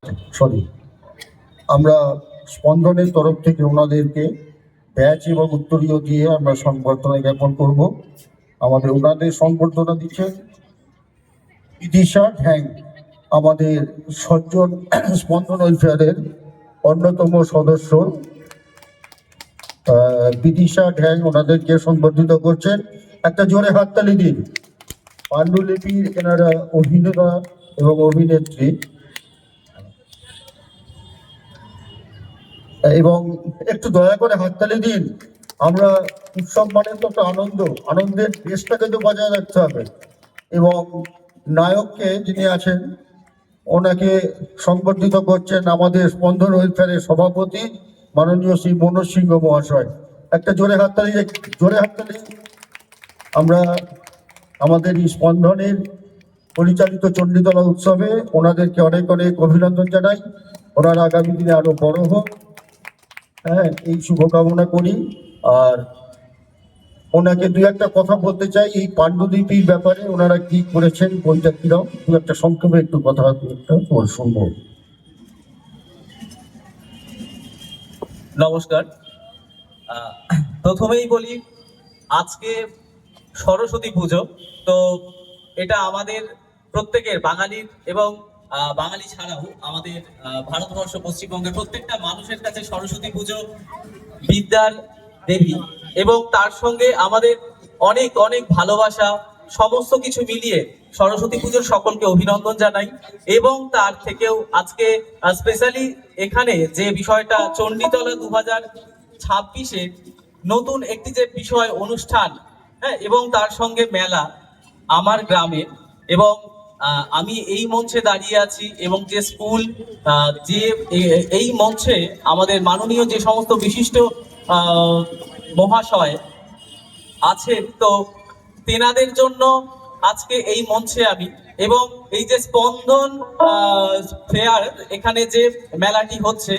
Sorry, আমরা স্পন্দনের তরফ থেকে ওনাদেরকে ব্যাচ এবং উত্তরীয় দিয়ে আমরা সংবর্ধনা জ্ঞাপন করব। ওনাদের সংবর্ধনা দিচ্ছে বিদিশা ঢ্যাং, আমাদের সজ্জন স্পন্দন ওয়েলফেয়ারের অন্যতম সদস্য। বিদিশা ঢ্যাং ওনাদেরকে সংবর্ধিত করছেন। একটা জোরে হাততালি দিন। পাণ্ডুলিপির এনারা অভিনেতা এবং অভিনেত্রী, এবং একটু দয়া করে হাততালি দিন। আমরা উৎসব মানে তো একটা আনন্দের দেশটাকে তো বজায় রাখতে হবে। এবং নায়ককে যিনি আছেন ওনাকে সংবর্ধিত করছেন আমাদের স্পন্দন ওয়েলফেয়ারের সভাপতি মাননীয় শ্রী মনোজ সিংহ মহাশয়। একটা জোরে হাততালি। আমরা আমাদের এই স্পন্দনের পরিচালিত চণ্ডীতলা উৎসবে ওনাদেরকে অনেক অনেক অভিনন্দন জানাই। ওনারা আগামী দিনে আরো বড় হোক, হ্যাঁ, এই শুভকামনা করি। আর ওনাকে দু একটা কথা বলতে চাই এই পাণ্ডুলিপির ব্যাপারে, ওনারা কি করেছেন, বইটা কিরম, দু একটা সংক্ষেপে একটু কথা শুনবো। নমস্কার। প্রথমেই বলি, আজকে সরস্বতী পুজো, তো এটা আমাদের প্রত্যেকের বাঙালির এবং বাঙালি ছাড়াও আমাদের ভারতবর্ষ পশ্চিমবঙ্গের প্রত্যেকটা মানুষের কাছে সরস্বতী পুজো বিদ্যার দেবী, এবং তার সঙ্গে আমাদের অনেক অনেক ভালোবাসা, সমস্ত কিছু মিলিয়ে সরস্বতী পুজোর সকলকে অভিনন্দন জানাই। এবং তার থেকেও আজকে স্পেশালি এখানে যে বিষয়টা চণ্ডীতলা 2026-এ নতুন একটি যে বিষয় অনুষ্ঠান, হ্যাঁ, এবং তার সঙ্গে মেলা আমার গ্রামে, এবং আমি এই মঞ্চে দাঁড়িয়ে আছি, এবং যে স্কুল, যে এই মঞ্চে আমাদের মাননীয় যে সমস্ত বিশিষ্ট মহাশয় আছেন, তো তেনাদের জন্য আজকে এই মঞ্চে আমি, এবং এই যে স্পন্দন ফেয়ার এখানে যে মেলাটি হচ্ছে,